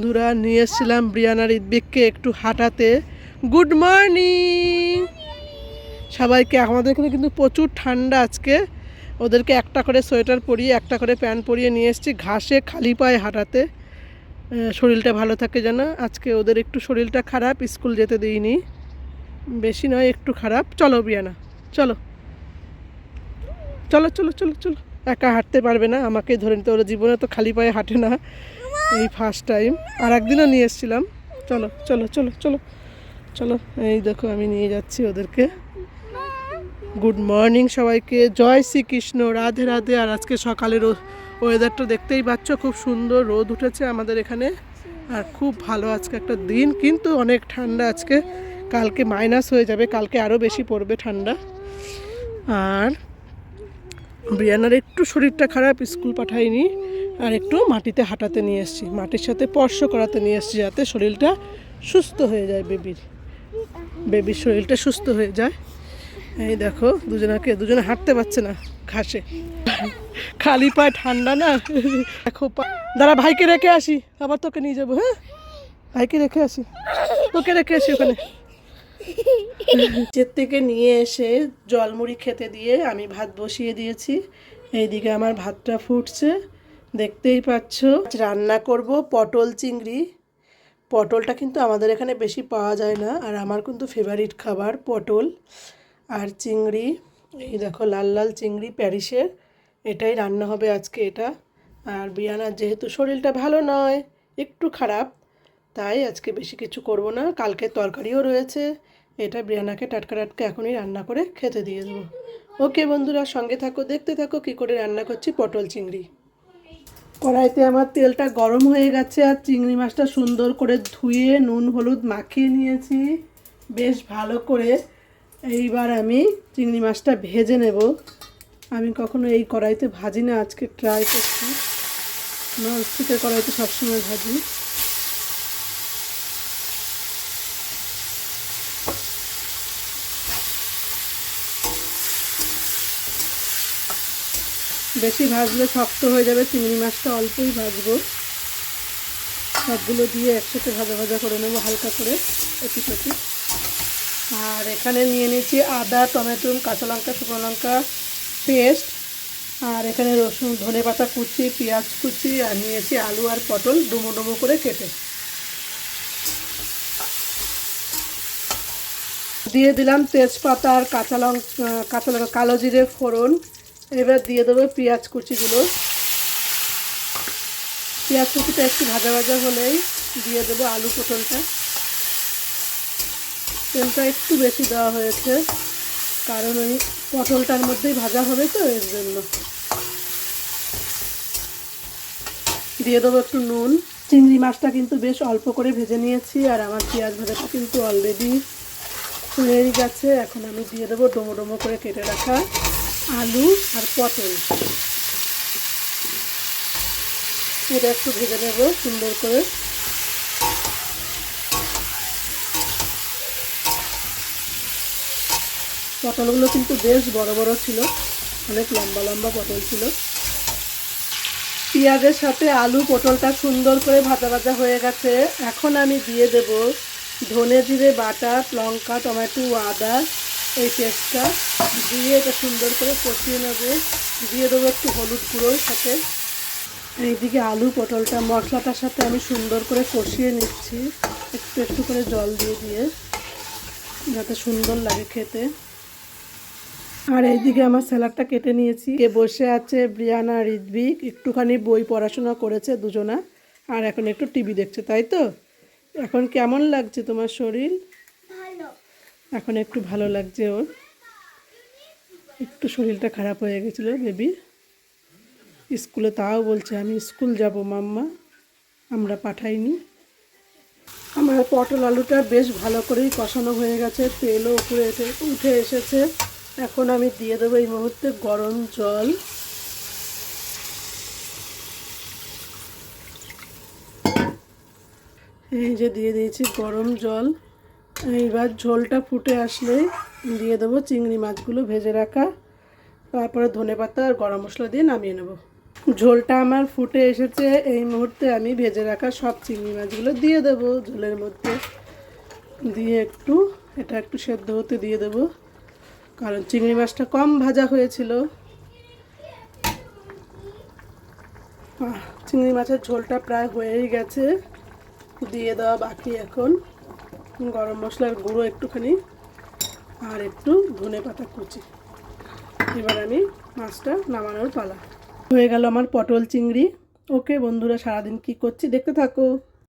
বন্ধুরা, নিয়ে এসেছিলাম ব্রিয়ানার ইদবিককে একটু হাঁটাতে। গুড মর্নিং সবাইকে। আমাদের এখানে কিন্তু প্রচুর ঠান্ডা আজকে। ওদেরকে একটা করে সোয়েটার পরিয়ে একটা করে প্যান্ট পরিয়ে নিয়ে এসেছি ঘাসে খালি পায়ে হাঁটাতে, শরীরটা ভালো থাকে যেন। আজকে ওদের একটু শরীরটা খারাপ, স্কুল যেতে দিইনি, বেশি নয় একটু খারাপ। চলো ব্রিয়ানা, চলো চলো চলো চলো চলো। একা হাঁটতে পারবে না, আমাকেই ধরে নিতে। ওরা জীবনে তো খালি পায়ে হাঁটে না, এই ফার্স্ট টাইম। আর একদিনও নিয়ে এসেছিলাম। চলো চলো চলো চলো চলো। এই দেখো আমি নিয়ে যাচ্ছি ওদেরকে। গুড মর্নিং সবাইকে, জয় শ্রীকৃষ্ণ, রাধে রাধে। আর আজকে সকালের ওয়েদারটা দেখতেই পাচ্ছ, খুব সুন্দর রোদ উঠেছে আমাদের এখানে। আর খুব ভালো আজকে একটা দিন, কিন্তু অনেক ঠান্ডা আজকে। কালকে মাইনাস হয়ে যাবে, কালকে আরও বেশি পড়বে ঠান্ডা। আর ব্রিয়ানার একটু শরীরটা খারাপ, স্কুল পাঠাইনি। আর একটু মাটিতে হাঁটাতে নিয়ে এসেছি, মাটির সাথে স্পর্শ করাতে নিয়ে এসেছি, যাতে শরীরটা সুস্থ হয়ে যায়, বেবির শরীরটা সুস্থ হয়ে যায়। এই দেখো দুজনে হাঁটতে পারছে না ঘাসে, খালি পায়ে, ঠান্ডা না। দেখো দাঁড়া, ভাইকে রেখে আসি, আবার তোকে নিয়ে যাবো। হ্যাঁ, ভাইকে রেখে আসি, তোকে রেখে আসি ওখানে। নিচের থেকে নিয়ে এসে জলমুড়ি খেতে দিয়ে আমি ভাত বসিয়ে দিয়েছি। এইদিকে আমার ভাতটা ফুটছে, দেখতেই পাচ্ছ। রান্না করব পটল চিংড়ি। পটলটা কিন্তু আমাদের এখানে বেশি পাওয়া যায় না, আর আমার কিন্তু ফেভারিট খাবার পটল আর চিংড়ি। এই দেখো লাল লাল চিংড়ি প্যারিসের, এটাই রান্না হবে আজকে এটা। আর ব্রিয়ানার যেহেতু শরীরটা ভালো নয়, একটু খারাপ, তাই আজকে বেশি কিছু করব না। কালকে তরকারিও রয়েছে, এটা ব্রিয়ানাকে টাটকা টাটকা এখনই রান্না করে খেতে দিয়ে দেবো। ওকে বন্ধুরা, সঙ্গে থাকো, দেখতে থাকো কী করে রান্না করছি পটল চিংড়ি। কড়াইতে আমার তেলটা গরম হয়ে গেছে, আর চিংড়ি মাছটা সুন্দর করে ধুয়ে নুন হলুদ মাখিয়ে নিয়েছি বেশ ভালো করে। এইবার আমি চিংড়ি মাছটা ভেজে নেব। আমি কখনো এই কড়াইতে ভাজি না, আজকে ট্রাই করছি। ননস্টিকের কড়াইতে সবসময় ভাজি। বেশি ভাজলে শক্ত হয়ে যাবে, চিংড়ি মাছটা অল্পই ভাজবো। সবগুলো দিয়ে একসাথে ভাজা ভাজা করে নেবো হালকা করে, এপিট ওপিট। আর এখানে নিয়ে নিয়েছি আদা, টমেটো, কাঁচা লঙ্কা, শুকনো লঙ্কা পেস্ট। আর এখানে রসুন, ধনে পাতা কুচি, পেঁয়াজ কুচি। আর নিয়েছি আলু আর পটল ডুমো ডুমো করে কেটে। দিয়ে দিলাম তেজপাতা আর কাঁচা লঙ্কা, কালো জিরে ফোড়ন। এবার দিয়ে দেবো পেঁয়াজ কুচিগুলো। পেঁয়াজ কুচিটা একটু ভাজা ভাজা হলেই দিয়ে দেবো আলু পটলটা। তেলটা একটু বেশি দেওয়া হয়েছে, কারণ ওই পটলটার মধ্যেই ভাজা হবে তো, এর জন্য। দিয়ে দেবো একটু নুন। চিংড়ি মাছটা কিন্তু বেশ অল্প করে ভেজে নিয়েছি, আর আমার পেঁয়াজ ভাজাটা কিন্তু অলরেডি হয়ে গেছে। এখন আমি দিয়ে দেবো ডোমো ডোমো করে কেটে রাখা আলু আর পটল। এটা একটু ভেজে নেব সুন্দর করে। পটলগুলো কিন্তু বেশ বড় বড় ছিল, অনেক লম্বা লম্বা পটল ছিল। পেঁয়াজের সাথে আলু পটলটা সুন্দর করে ভাজা ভাজা হয়ে গেছে। এখন আমি দিয়ে দেব ধনে জিরে বাটা, লঙ্কা, টমেটো, আদা, এই পেস্টটা দিয়ে এটা সুন্দর করে কষিয়ে নেব। দিয়ে দেবো একটু হলুদ গুঁড়োর সাথে। এইদিকে আলু পটলটা মশলাটার সাথে আমি সুন্দর করে কষিয়ে নিচ্ছি, একটু একটু করে জল দিয়ে দিয়ে, যাতে সুন্দর লাগে খেতে। আর এইদিকে আমার স্যালাডটা কেটে নিয়েছি। বসে আছে ব্রিয়ানা আর ইদবিক, একটুখানি বই পড়াশোনা করেছে দুজনা, আর এখন একটু টিভি দেখছে, তাই তো? এখন কেমন লাগছে তোমার শরীর? এখন একটু ভালো লাগছে ওর। একটু শরীরটা খারাপ হয়ে গেছিলো বেবির স্কুলে, তাও বলছে আমি স্কুল যাব মাম্মা, আমরা পাঠাইনি। আমার পটল আলুটা বেশ ভালো করেই কষানো হয়ে গেছে, তেলও উপরে উঠে এসেছে। এখন আমি দিয়ে দেবো এই মুহূর্তে গরম জল। এই যে দিয়ে দিয়েছি গরম জল। এইবার ঝোলটা ফুটে আসলে দিয়ে দেবো চিংড়ি মাছগুলো ভেজে রাখা, তারপরে ধনেপাতা আর গরম মশলা দিয়ে নামিয়ে নেব। ঝোলটা আমার ফুটে এসেছে। এই মুহূর্তে আমি ভেজে রাখা সব চিংড়ি মাছগুলো দিয়ে দেবো ঝোলের মধ্যে। দিয়ে এটা একটু সেদ্ধ হতে দিয়ে দেবো, কারণ চিংড়ি মাছটা কম ভাজা হয়েছিল। চিংড়ি মাছের ঝোলটা প্রায় হয়েই গেছে। দিয়ে দেওয়া বাকি এখন গরম মশলার গুঁড়ো একটুখানি আর একটু ধনেপাতা কুচি। এবার আমি মাছটা নামানোর পালা। হয়ে গেল আমার পটল চিংড়ি। ওকে বন্ধুরা, সারাদিন কি করছি দেখতে থাকো।